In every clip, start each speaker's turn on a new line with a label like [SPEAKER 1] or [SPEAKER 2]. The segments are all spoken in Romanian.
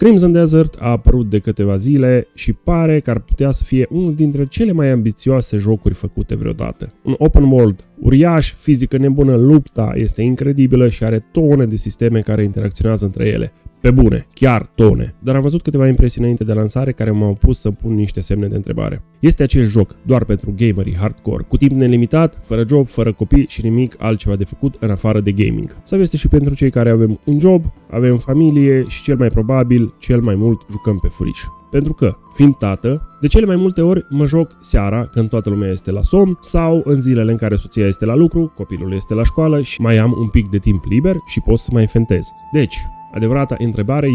[SPEAKER 1] Crimson Desert a apărut de câteva zile și pare că ar putea să fie unul dintre cele mai ambițioase jocuri făcute vreodată. Un open world uriaș, fizică nebună, lupta este incredibilă și are tone de sisteme care interacționează între ele. Pe bune, chiar tone. Dar am văzut câteva impresii înainte de lansare care m-au pus să pun niște semne de întrebare. Este acest joc doar pentru gamerii hardcore, cu timp nelimitat, fără job, fără copii și nimic altceva de făcut în afară de gaming? Sau este și pentru cei care avem un job, avem familie și cel mai probabil, cel mai mult jucăm pe furiș? Pentru că, fiind tată, de cele mai multe ori mă joc seara când toată lumea este la somn sau în zilele în care soția este la lucru, copilul este la școală și mai am un pic de timp liber și pot să mai fentez. Deci, adevărata întrebare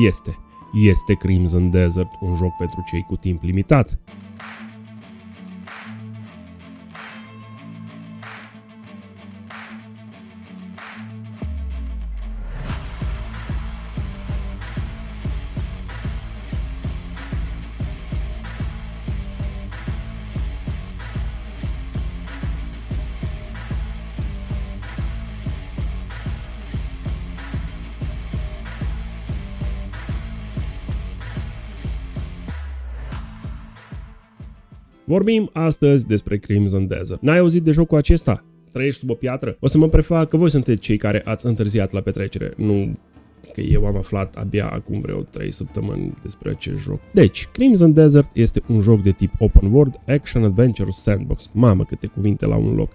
[SPEAKER 1] este Crimson Desert un joc pentru cei cu timp limitat? Vorbim astăzi despre Crimson Desert. N-ai auzit de jocul acesta? Trăiești sub o piatră? O să mă prefac că voi sunteți cei care ați întârziat la petrecere, nu că eu am aflat abia acum vreo 3 săptămâni despre acest joc. Deci, Crimson Desert este un joc de tip Open World Action Adventure Sandbox. Mamă, câte cuvinte la un loc.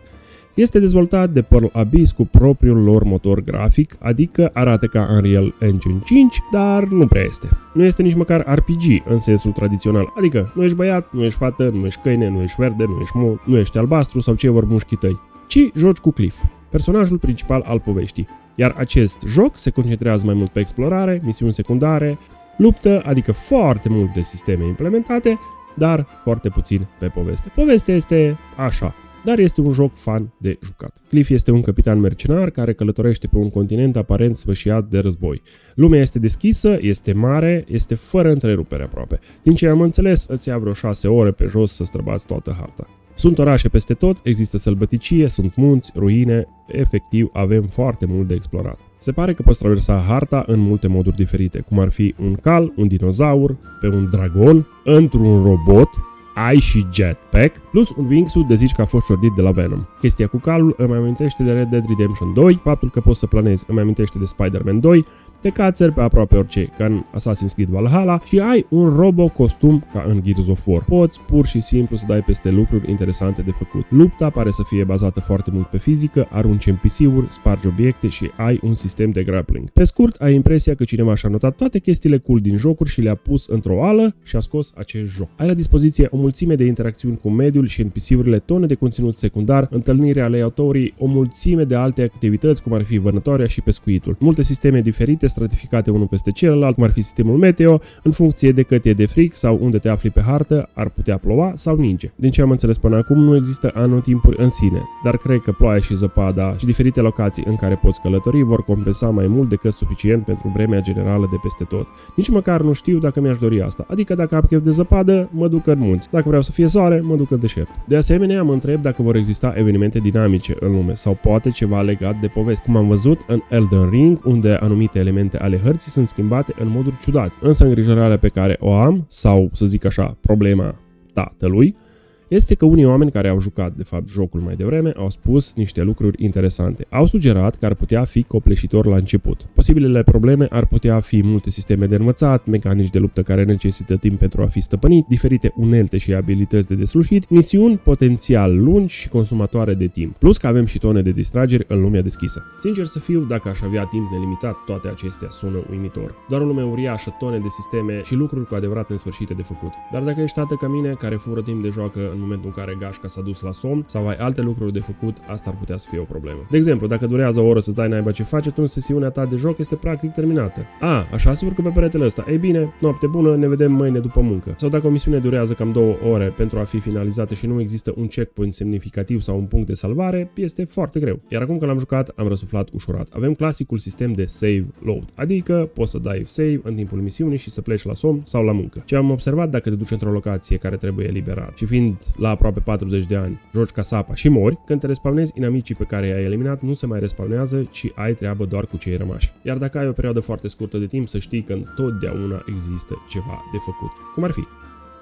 [SPEAKER 1] Este dezvoltat de Pearl Abyss cu propriul lor motor grafic, adică arată ca Unreal Engine 5, dar nu prea este. Nu este nici măcar RPG în sensul tradițional, adică nu ești băiat, nu ești fată, nu ești câine, nu ești verde, nu ești nu ești albastru sau ce vor mușchii tăi, ci joci cu Cliff, personajul principal al poveștii. Iar acest joc se concentrează mai mult pe explorare, misiuni secundare, luptă, adică foarte multe sisteme implementate, dar foarte puțin pe poveste. Povestea este așa, dar este un joc fun de jucat. Cliff este un capitan mercenar care călătorește pe un continent aparent sfâșiat de război. Lumea este deschisă, este mare, este fără întrerupere aproape. Din ce am înțeles, îți ia vreo 6 ore pe jos să străbați toată harta. Sunt orașe peste tot, există sălbăticie, sunt munți, ruine, efectiv avem foarte mult de explorat. Se pare că poți traversa harta în multe moduri diferite, cum ar fi un cal, un dinozaur, pe un dragon, într-un robot, ai și jetpack, plus un wingsuit de zici că a fost șordit de la Venom. Chestia cu calul îmi amintește de Red Dead Redemption 2, faptul că poți să planezi îmi amintește de Spider-Man 2, te cațeri pe aproape orice, ca în Assassin's Creed Valhalla, și ai un robo-costum ca în Gears of War. Poți pur și simplu să dai peste lucruri interesante de făcut. Lupta pare să fie bazată foarte mult pe fizică, arunci NPC-uri, spargi obiecte și ai un sistem de grappling. Pe scurt, ai impresia că cineva și-a notat toate chestiile cool din jocuri și le-a pus într-o ală și a scos acest joc. Ai la dispoziție o mulțime de interacțiuni cu mediul și NPC-urile, tone de conținut secundar, întâlniri aleatorii, o mulțime de alte activități, cum ar fi vânătoarea și pescuitul. Multe sisteme diferite stratificate unul peste celălalt, cum ar fi sistemul meteo, în funcție de cât e de frig sau unde te afli pe hartă, ar putea ploua sau ninge. Din ce am înțeles până acum, nu există anotimpuri în sine, dar cred că ploaia și zăpada și diferite locații în care poți călători vor compensa mai mult decât suficient pentru vremea generală de peste tot. Nici măcar nu știu dacă mi-aș dori asta, adică dacă am chef de zăpadă, mă duc în munți, dacă vreau să fie soare, mă duc în deșert. De asemenea, mă întreb dacă vor exista evenimente dinamice în lume sau poate ceva legat de poveste, cum am văzut în Elden Ring, unde anumite elemente ale hărții sunt schimbate în moduri ciudate. Însă îngrijorarea pe care o am, sau să zic așa, problema tatălui, este că unii oameni care au jucat, de fapt, jocul mai devreme, au spus niște lucruri interesante. Au sugerat că ar putea fi copleșitor la început. Posibilele probleme ar putea fi multe sisteme de învățat, mecanici de luptă care necesită timp pentru a fi stăpânit, diferite unelte și abilități de deslușit, misiuni potențial lungi și consumatoare de timp. Plus că avem și tone de distrageri în lumea deschisă. Sincer să fiu, dacă aș avea timp nelimitat, toate acestea sună uimitor. Doar o lume uriașă, tone de sisteme și lucruri cu adevărat nesfârșite de făcut. Dar dacă ești tată ca mine, care fură timp de joacă în momentul în care gașca s-a dus la somn sau ai alte lucruri de făcut, asta ar putea să fie o problemă. De exemplu, dacă durează o oră să-ți dai naiba ce faci, atunci sesiunea ta de joc este practic terminată. Așa se urcă pe peretele ăsta. Ei bine, noapte bună, ne vedem mâine după muncă. Sau dacă o misiune durează cam 2 ore pentru a fi finalizată și nu există un checkpoint semnificativ sau un punct de salvare, este foarte greu. Iar acum că l-am jucat, am răsuflat ușurat. Avem clasicul sistem de save load, adică poți să dai save în timpul misiunii și să pleci la somn sau la muncă. Ce am observat dacă te duci într-o locație care trebuie eliberat și fiind la aproape 40 de ani, joci ca sapa și mori, când te respawnezi, inamicii pe care i-ai eliminat nu se mai respawnează, ci ai treabă doar cu cei rămași. Iar dacă ai o perioadă foarte scurtă de timp, să știi că întotdeauna există ceva de făcut. Cum ar fi?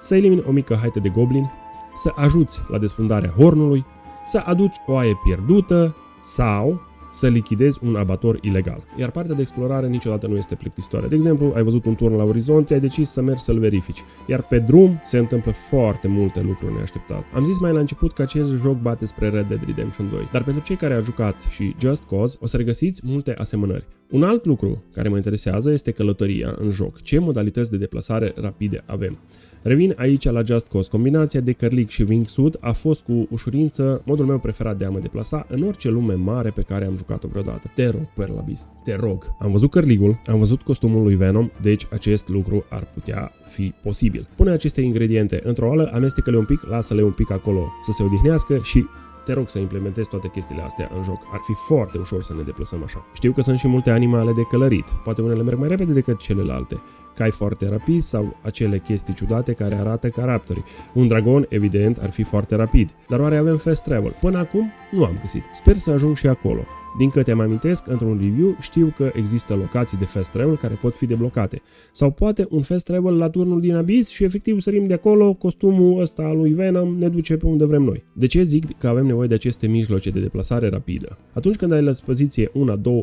[SPEAKER 1] Să elimini o mică haită de goblini, să ajuți la desfundarea hornului, să aduci o oaie pierdută sau să lichidezi un abator ilegal. Iar partea de explorare niciodată nu este plictisitoare. De exemplu, ai văzut un turn la orizont, ai decis să mergi să-l verifici. Iar pe drum se întâmplă foarte multe lucruri neașteptate. Am zis mai la început că acest joc bate spre Red Dead Redemption 2, dar pentru cei care au jucat și Just Cause o să regăsiți multe asemănări. Un alt lucru care mă interesează este călătoria în joc. Ce modalități de deplasare rapide avem? Revin aici la Just Cause. Combinația de cărlic și wingsuit a fost cu ușurință modul meu preferat de a mă deplasa în orice lume mare pe care am jucat-o vreodată. Te rog, Perlabis, te rog. Am văzut cărligul, am văzut costumul lui Venom, deci acest lucru ar putea fi posibil. Pune aceste ingrediente într-o oală, amestecă-le un pic, lasă-le un pic acolo să se odihnească și te rog să implementezi toate chestiile astea în joc. Ar fi foarte ușor să ne deplasăm așa. Știu că sunt și multe animale de călărit. Poate unele merg mai repede decât celelalte. Cai foarte rapizi sau acele chestii ciudate care arată ca raptorii. Un dragon, evident, ar fi foarte rapid. Dar oare avem fast travel? Până acum nu am găsit. Sper să ajung și acolo. Din câte mă amintesc, într-un review știu că există locații de fast travel care pot fi deblocate. Sau poate un fast travel la turnul din Abyss și efectiv sărim de acolo, costumul ăsta al lui Venom ne duce pe unde vrem noi. De ce zic că avem nevoie de aceste mijloace de deplasare rapidă? Atunci când ai la dispoziție 1-2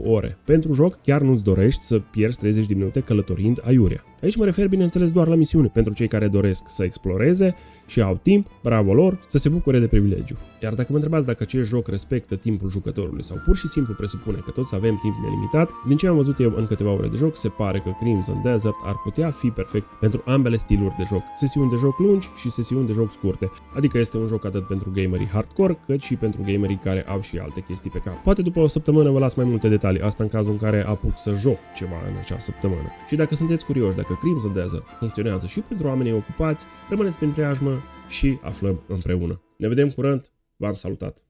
[SPEAKER 1] ore pentru joc, chiar nu-ți dorești să pierzi 30 de minute călătorind aiurea. Aici mă refer, bineînțeles, doar la misiune, pentru cei care doresc să exploreze și au timp, bravo lor, să se bucure de privilegiu. Iar dacă mă întrebați dacă acest joc respectă timpul jucătorului sau pur și simplu presupune că toți avem timp nelimitat, din ce am văzut eu în câteva ore de joc, se pare că Crimson Desert ar putea fi perfect pentru ambele stiluri de joc. Sesiuni de joc lungi și sesiuni de joc scurte. Adică este un joc atât pentru gamerii hardcore, cât și pentru gamerii care au și alte chestii pe cap. Poate după o săptămână vă las mai multe detalii, asta în cazul în care apuc să joc ceva în acea săptămână. Și dacă sunteți curioși dacă Crimson Desert funcționează și pentru oamenii ocupați, rămâneți prin preajmă și aflăm împreună. Ne vedem curând, v-am salutat!